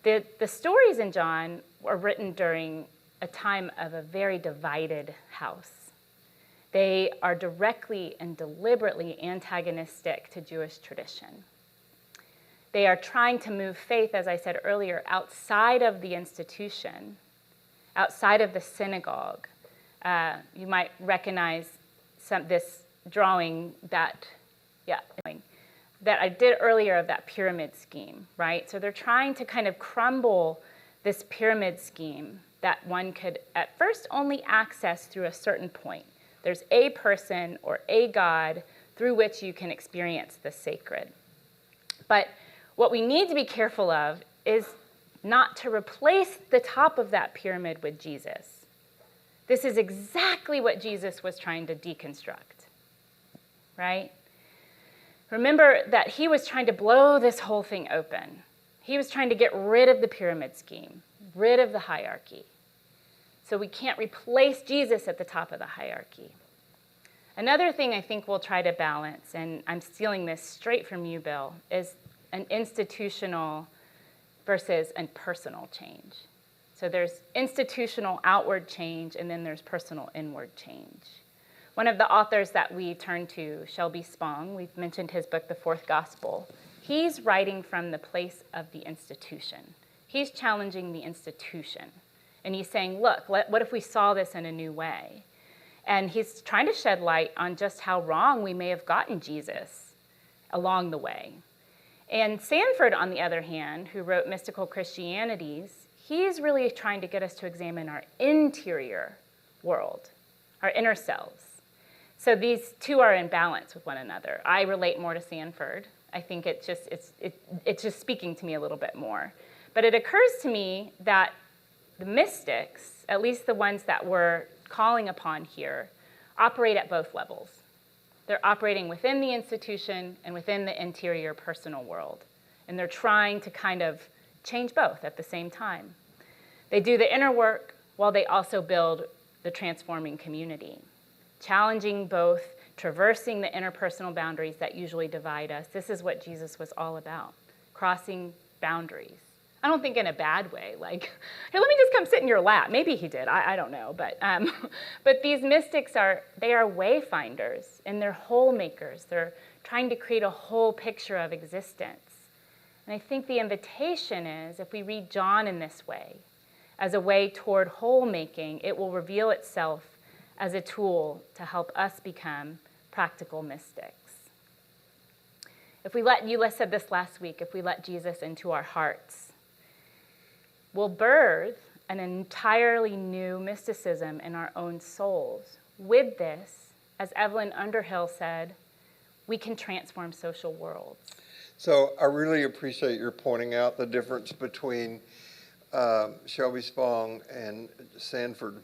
The stories in John were written during a time of a very divided house. They are directly and deliberately antagonistic to Jewish tradition. They are trying to move faith, as I said earlier, outside of the institution, outside of the synagogue. You might recognize this drawing that I did earlier of that pyramid scheme, right? So they're trying to kind of crumble this pyramid scheme that one could at first only access through a certain point. There's a person or a God through which you can experience the sacred. But what we need to be careful of is not to replace the top of that pyramid with Jesus. This is exactly what Jesus was trying to deconstruct, right? Remember that he was trying to blow this whole thing open. He was trying to get rid of the pyramid scheme, rid of the hierarchy. So we can't replace Jesus at the top of the hierarchy. Another thing I think we'll try to balance, and I'm stealing this straight from you, Bill, is an institutional versus a personal change. So there's institutional outward change, and then there's personal inward change. One of the authors that we turn to, Shelby Spong, we've mentioned his book, The Fourth Gospel. He's writing from the place of the institution. He's challenging the institution. And he's saying, look, what if we saw this in a new way? And he's trying to shed light on just how wrong we may have gotten Jesus along the way. And Sanford, on the other hand, who wrote Mystical Christianities, he's really trying to get us to examine our interior world, our inner selves. So these two are in balance with one another. I relate more to Sanford. I think it's just speaking to me a little bit more. But it occurs to me that the mystics, at least the ones that we're calling upon here, operate at both levels. They're operating within the institution and within the interior personal world. And they're trying to kind of change both at the same time. They do the inner work while they also build the transforming community, challenging both, traversing the interpersonal boundaries that usually divide us. This is what Jesus was all about, crossing boundaries. I don't think in a bad way, like, hey, let me just come sit in your lap. Maybe he did, I don't know. But these mystics are wayfinders, and they're whole makers. They're trying to create a whole picture of existence. And I think the invitation is, if we read John in this way, as a way toward whole making, it will reveal itself as a tool to help us become practical mystics. If we let, you said this last week, if we let Jesus into our hearts, we'll birth an entirely new mysticism in our own souls. With this, as Evelyn Underhill said, we can transform social worlds. So I really appreciate your pointing out the difference between Shelby Spong and Sanford.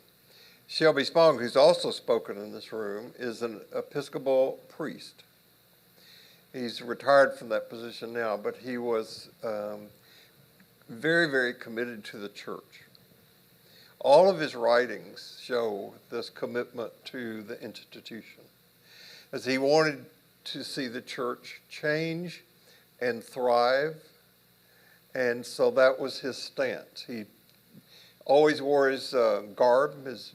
Shelby Spong, who's also spoken in this room, is an Episcopal priest. He's retired from that position now, but he was very, very committed to the church. All of his writings show this commitment to the institution, as he wanted to see the church change and thrive, and so that was his stance. He always wore his garb, his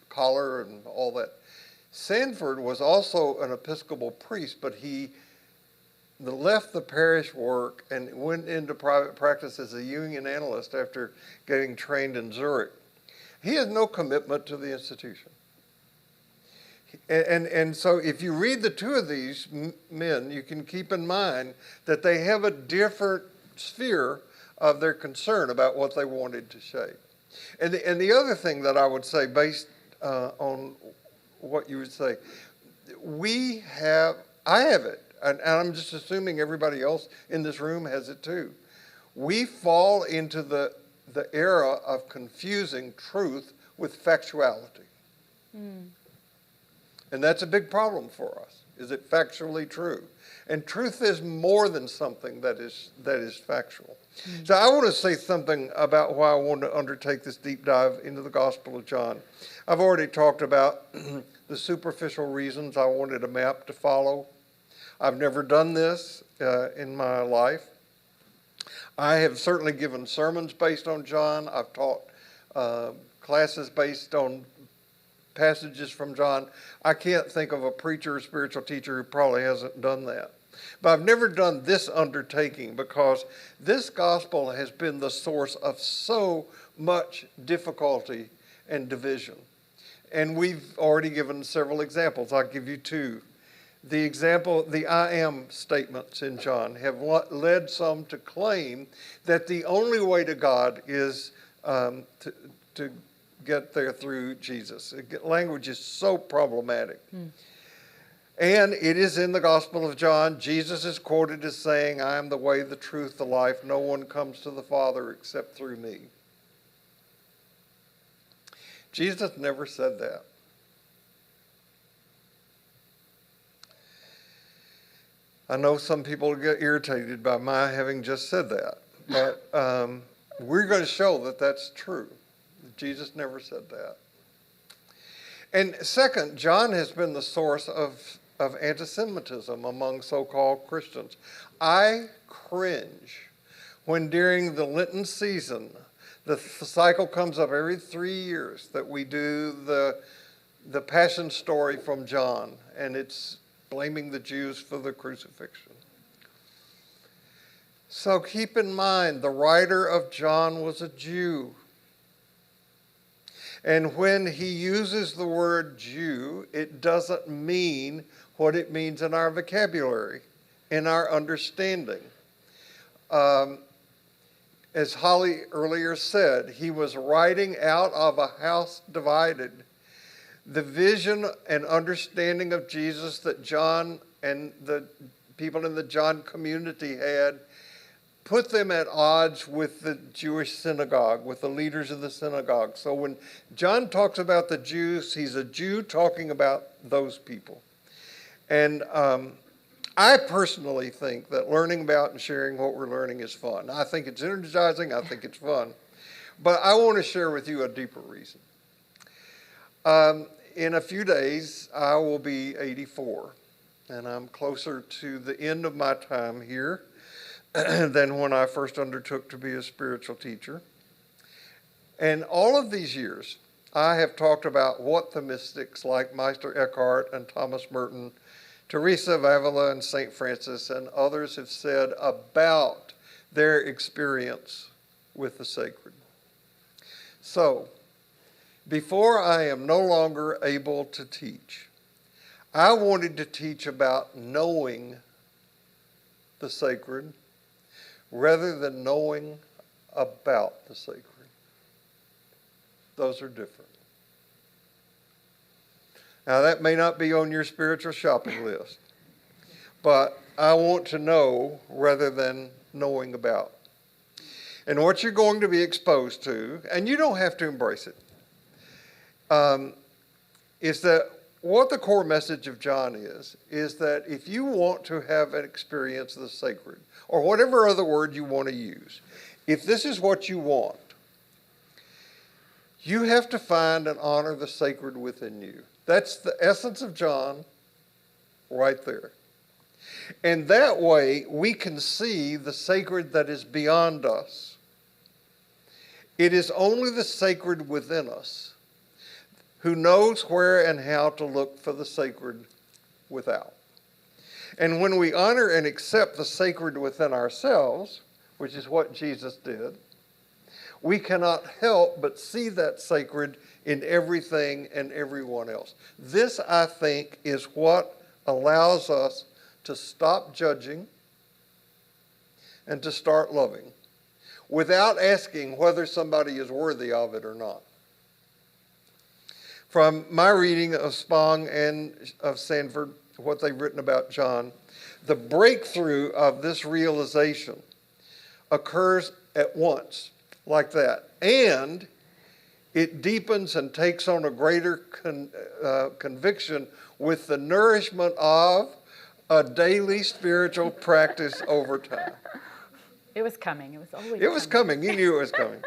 collar and all that. Sanford was also an Episcopal priest, but he left the parish work and went into private practice as a union analyst after getting trained in Zurich. He has no commitment to the institution. And so if you read the two of these men, you can keep in mind that they have a different sphere of their concern about what they wanted to shape. And the other thing that I would say, based on what you would say, I have it, and I'm just assuming everybody else in this room has it too. We fall into the era of confusing truth with factuality. Mm. And that's a big problem for us. Is it factually true? And truth is more than something that is factual. Mm. So I want to say something about why I want to undertake this deep dive into the Gospel of John. I've already talked about the superficial reasons I wanted a map to follow. I've never done this in my life. I have certainly given sermons based on John. I've taught classes based on passages from John. I can't think of a preacher or spiritual teacher who probably hasn't done that. But I've never done this undertaking because this gospel has been the source of so much difficulty and division. And we've already given several examples. I'll give you two. The I am statements in John have led some to claim that the only way to God is to get there through Jesus. Language is so problematic. Mm. And it is in the Gospel of John. Jesus is quoted as saying, I am the way, the truth, the life. No one comes to the Father except through me. Jesus never said that. I know some people get irritated by my having just said that, but we're going to show that that's true. Jesus never said that. And second, John has been the source of anti-Semitism among so-called Christians. I cringe when during the Lenten season, the cycle comes up every 3 years that we do the Passion story from John, and it's blaming the Jews for the crucifixion. So keep in mind, the writer of John was a Jew. And when he uses the word Jew, it doesn't mean what it means in our vocabulary, in our understanding. As Holly earlier said, he was writing out of a house divided. the vision and understanding of Jesus that John and the people in the John community had put them at odds with the Jewish synagogue, with the leaders of the synagogue. So when John talks about the Jews, he's a Jew talking about those people. And I personally think that learning about and sharing what we're learning is fun. I think it's energizing. I think it's fun. But I want to share with you a deeper reason. In a few days, I will be 84, and I'm closer to the end of my time here than when I first undertook to be a spiritual teacher. And all of these years, I have talked about what the mystics like Meister Eckhart and Thomas Merton, Teresa of Avila and St. Francis and others have said about their experience with the sacred. So, before I am no longer able to teach, I wanted to teach about knowing the sacred rather than knowing about the sacred. Those are different. Now, that may not be on your spiritual shopping list, but I want to know rather than knowing about. And what you're going to be exposed to, and you don't have to embrace it, is that what the core message of John is that if you want to have an experience of the sacred, or whatever other word you want to use, if this is what you want, you have to find and honor the sacred within you. That's the essence of John right there. And that way we can see the sacred that is beyond us. It is only the sacred within us who knows where and how to look for the sacred without. And when we honor and accept the sacred within ourselves, which is what Jesus did, we cannot help but see that sacred in everything and everyone else. This, I think, is what allows us to stop judging and to start loving without asking whether somebody is worthy of it or not. From my reading of Spong and of Sanford, what they've written about John, the breakthrough of this realization occurs at once, like that. And it deepens and takes on a greater conviction with the nourishment of a daily spiritual practice over time. It was coming. It was always It was coming. You knew it was coming.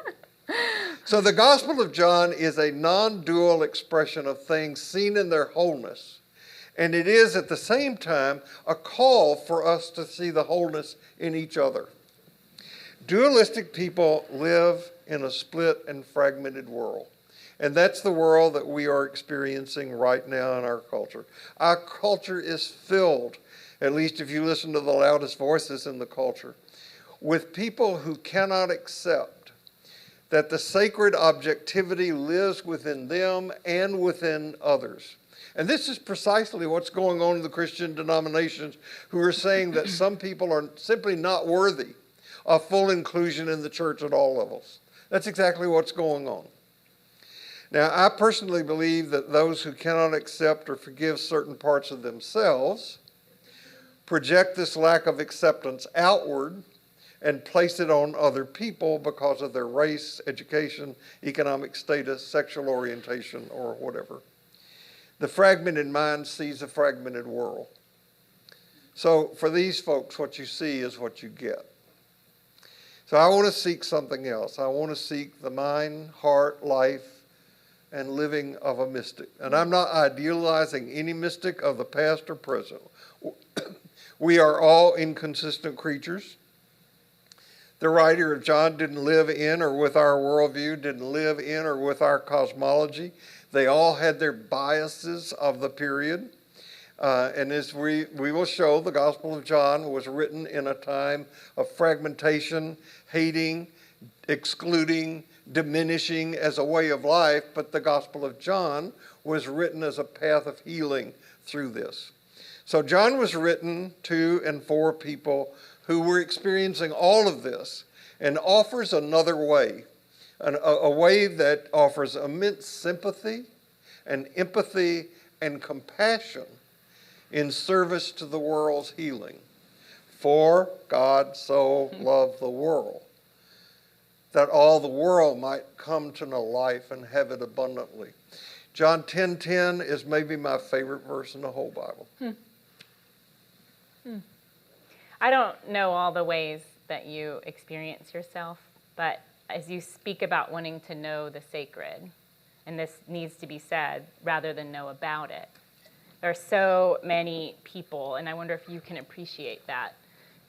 So the Gospel of John is a non-dual expression of things seen in their wholeness. And it is at the same time a call for us to see the wholeness in each other. Dualistic people live in a split and fragmented world. And that's the world that we are experiencing right now in our culture. Our culture is filled, at least if you listen to the loudest voices in the culture, with people who cannot accept that the sacred objectivity lives within them and within others. And this is precisely what's going on in the Christian denominations, who are saying that some people are simply not worthy of full inclusion in the church at all levels. That's exactly what's going on. Now, I personally believe that those who cannot accept or forgive certain parts of themselves project this lack of acceptance outward and place it on other people because of their race, education, economic status, sexual orientation, or whatever. The fragmented mind sees a fragmented world. So for these folks, what you see is what you get. So I want to seek something else. I want to seek the mind, heart, life, and living of a mystic. And I'm not idealizing any mystic of the past or present. We are all inconsistent creatures. The writer of John didn't live in or with our worldview, didn't live in or with our cosmology. They all had their biases of the period. And as we will show, the Gospel of John was written in a time of fragmentation, hating, excluding, diminishing as a way of life, but the Gospel of John was written as a path of healing through this. So John was written to and for people who were experiencing all of this, and offers another way, a way that offers immense sympathy and empathy and compassion in service to the world's healing. For God so loved the world, that all the world might come to know life and have it abundantly. John 10:10 is maybe my favorite verse in the whole Bible. I don't know all the ways that you experience yourself, but as you speak about wanting to know the sacred, and this needs to be said rather than know about it, there are so many people, and I wonder if you can appreciate that,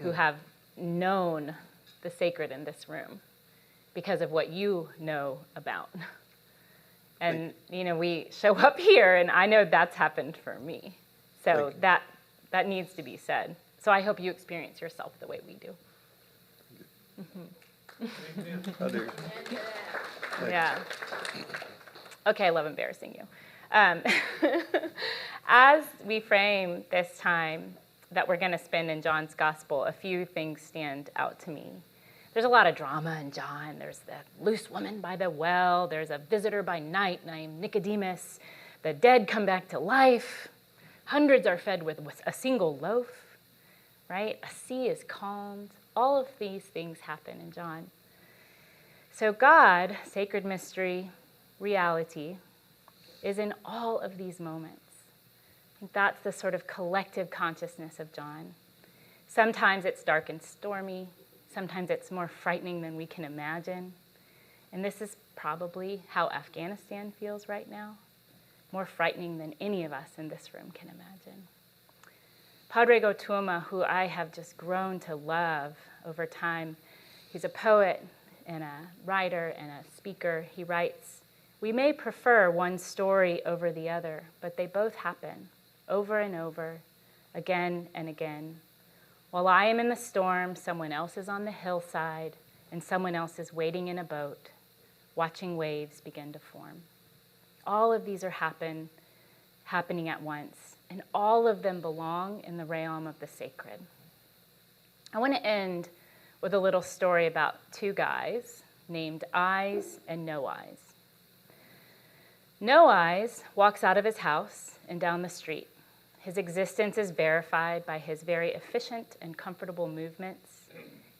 who have known the sacred in this room because of what you know about. And, we show up here, and I know that's happened for me. So that needs to be said. So I hope you experience yourself the way we do. I do. Yeah. Okay, I love embarrassing you. As we frame this time that we're going to spend in John's gospel, a few things stand out to me. There's a lot of drama in John. There's the loose woman by the well. There's a visitor by night named Nicodemus. The dead come back to life. Hundreds are fed with a single loaf, right? A sea is calmed. All of these things happen in John. So God, sacred mystery, reality, is in all of these moments. I think that's the sort of collective consciousness of John. Sometimes it's dark and stormy. Sometimes it's more frightening than we can imagine. And this is probably how Afghanistan feels right now, more frightening than any of us in this room can imagine. Padre Gotuma, who I have just grown to love over time, he's a poet and a writer and a speaker. He writes, "We may prefer one story over the other, but they both happen over and over, again and again. While I am in the storm, someone else is on the hillside, and someone else is waiting in a boat, watching waves begin to form." All of these are happening at once, and all of them belong in the realm of the sacred. I want to end with a little story about two guys named Eyes and No Eyes. No Eyes walks out of his house and down the street. His existence is verified by his very efficient and comfortable movements.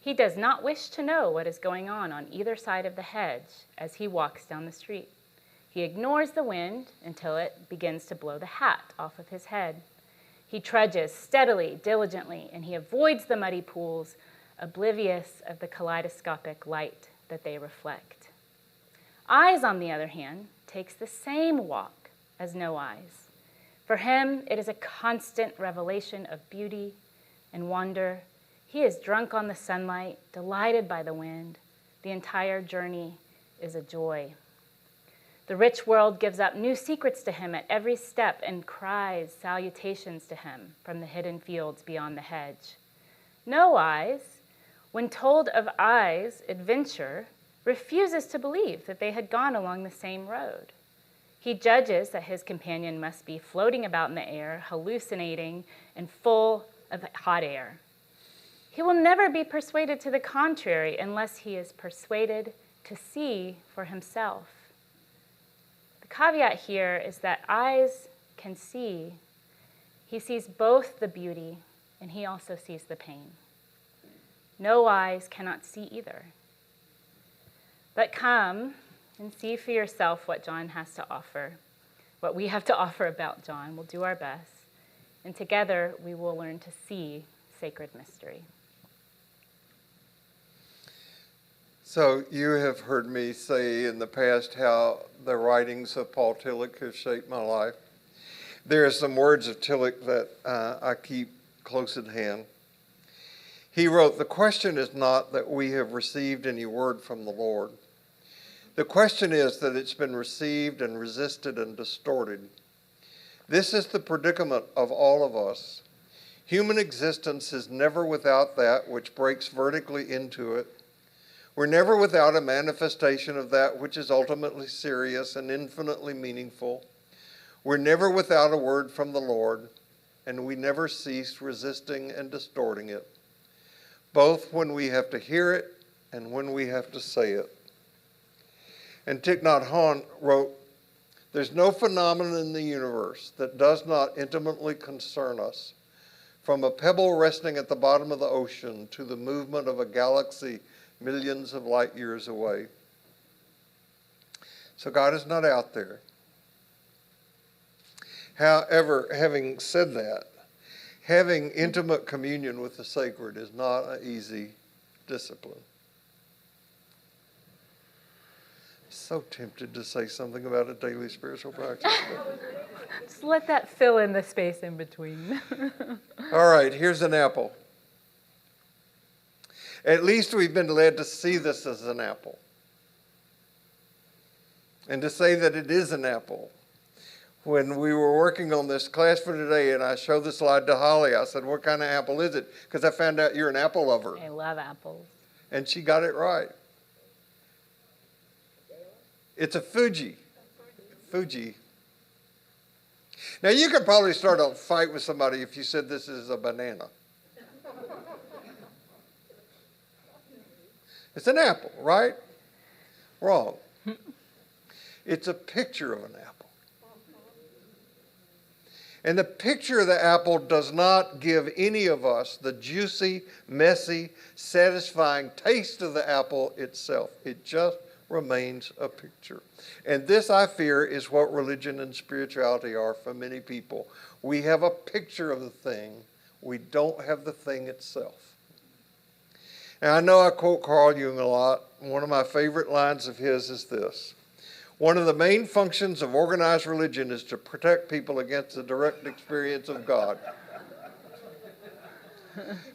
He does not wish to know what is going on either side of the hedge as he walks down the street. He ignores the wind until it begins to blow the hat off of his head. He trudges steadily, diligently, and he avoids the muddy pools, oblivious of the kaleidoscopic light that they reflect. Eyes, on the other hand, takes the same walk as No Eyes. For him, it is a constant revelation of beauty and wonder. He is drunk on the sunlight, delighted by the wind. The entire journey is a joy. The rich world gives up new secrets to him at every step and cries salutations to him from the hidden fields beyond the hedge. No Eyes, when told of Eyes' adventure, refuses to believe that they had gone along the same road. He judges that his companion must be floating about in the air, hallucinating and full of hot air. He will never be persuaded to the contrary unless he is persuaded to see for himself. The caveat here is that Eyes can see. He sees both the beauty and he also sees the pain. No Eyes cannot see either. But come and see for yourself what John has to offer, what we have to offer about John. We'll do our best. And together we will learn to see sacred mystery. So you have heard me say in the past how the writings of Paul Tillich have shaped my life. There are some words of Tillich that I keep close at hand. He wrote, "The question is not that we have received any word from the Lord. The question is that it's been received and resisted and distorted. This is the predicament of all of us. Human existence is never without that which breaks vertically into it. We're never without a manifestation of that which is ultimately serious and infinitely meaningful. We're never without a word from the Lord, and we never cease resisting and distorting it, both when we have to hear it and when we have to say it." And Thich Nhat Hanh wrote, There's no phenomenon in the universe that does not intimately concern us, from a pebble resting at the bottom of the ocean to the movement of a galaxy millions of light years away. So God is not out there. However, having said that, having intimate communion with the sacred is not an easy discipline. So tempted to say something about a daily spiritual practice. Just let that fill in the space in between. All right, here's an apple. At least we've been led to see this as an apple. And to say that it is an apple. When we were working on this class for today and I showed the slide to Holly, I said, what kind of apple is it? Because I found out you're an apple lover. I love apples. And she got it right. It's a Fuji. Fuji. Now, you could probably start a fight with somebody if you said this is a banana. It's an apple, right? Wrong. It's a picture of an apple. And the picture of the apple does not give any of us the juicy, messy, satisfying taste of the apple itself. It just remains a picture. And this, I fear, is what religion and spirituality are for many people. We have a picture of the thing. We don't have the thing itself. And I know I quote Carl Jung a lot. One of my favorite lines of his is this: one of the main functions of organized religion is to protect people against the direct experience of God.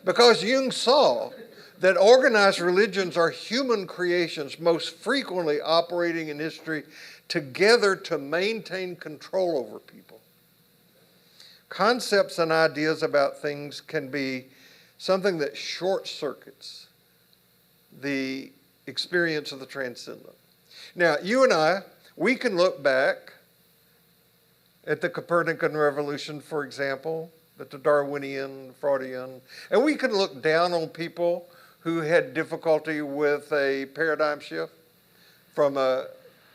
Because Jung saw that organized religions are human creations most frequently operating in history together to maintain control over people. Concepts and ideas about things can be something that short circuits the experience of the transcendent. Now, you and I, we can look back at the Copernican revolution, for example, at the Darwinian, Freudian, and we can look down on people who had difficulty with a paradigm shift from a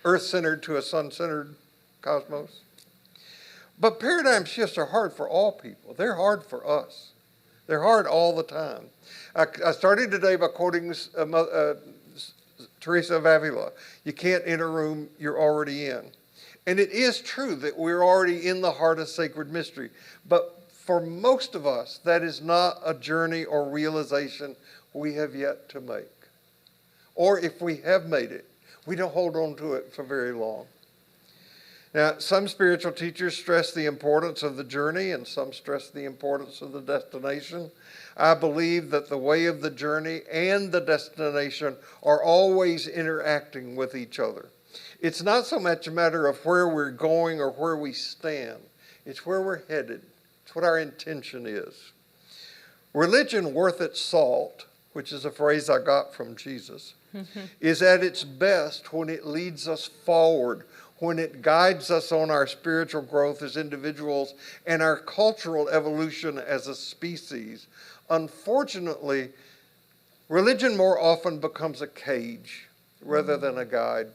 earth-centered to a sun-centered cosmos. But paradigm shifts are hard for all people. They're hard for us. They're hard all the time. I started today by quoting Teresa of Avila. You can't enter a room you're already in. And it is true that we're already in the heart of sacred mystery. But for most of us, that is not a journey or realization we have yet to make. Or if we have made it, we don't hold on to it for very long. Now, some spiritual teachers stress the importance of the journey and some stress the importance of the destination. I believe that the way of the journey and the destination are always interacting with each other. It's not so much a matter of where we're going or where we stand. It's where we're headed. It's what our intention is. Religion worth its salt, which is a phrase I got from Jesus, is at its best when it leads us forward, when it guides us on our spiritual growth as individuals and our cultural evolution as a species. Unfortunately, religion more often becomes a cage rather than a guide,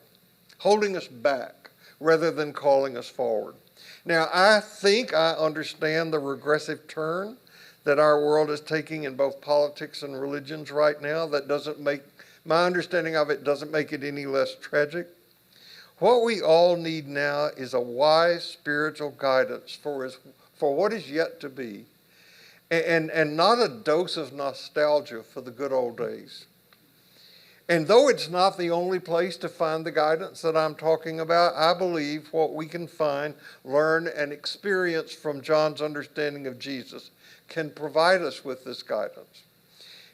holding us back rather than calling us forward. Now, I think I understand the regressive turn that our world is taking in both politics and religions right now. That doesn't make, my understanding of it doesn't make it any less tragic. What we all need now is a wise spiritual guidance for what is yet to be, and not a dose of nostalgia for the good old days. And though it's not the only place to find the guidance that I'm talking about, I believe what we can find, learn, and experience from John's understanding of Jesus can provide us with this guidance.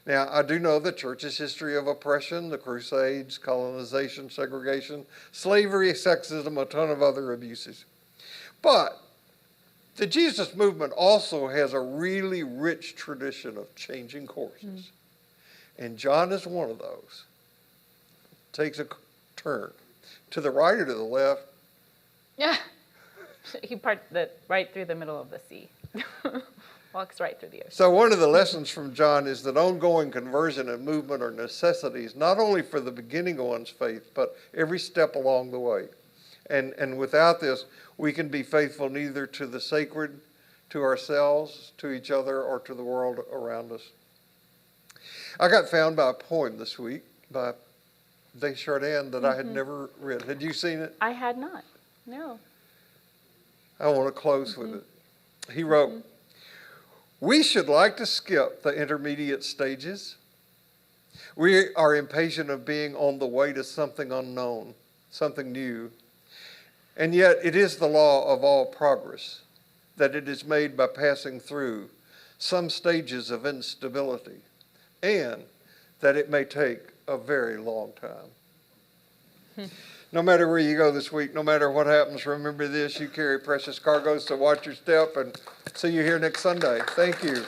Now, I do know the church's history of oppression, the Crusades, colonization, segregation, slavery, sexism, a ton of other abuses. But the Jesus movement also has a really rich tradition of changing courses. And John is one of those. Takes a turn to the right or to the left. Yeah, he parts right through the middle of the sea. Walks right through the ocean. So one of the lessons from John is that ongoing conversion and movement are necessities, not only for the beginning of one's faith, but every step along the way. And without this, we can be faithful neither to the sacred, to ourselves, to each other, or to the world around us. I got found by a poem this week by Desjardins that I had never read. Had you seen it? I had not. No. I want to close with it. He wrote, "We should like to skip the intermediate stages. We are impatient of being on the way to something unknown, something new. And yet it is the law of all progress that it is made by passing through some stages of instability, and that it may take a very long time." No matter where you go this week, no matter what happens, remember this: you carry precious cargoes, so watch your step, and see you here next Sunday. Thank you.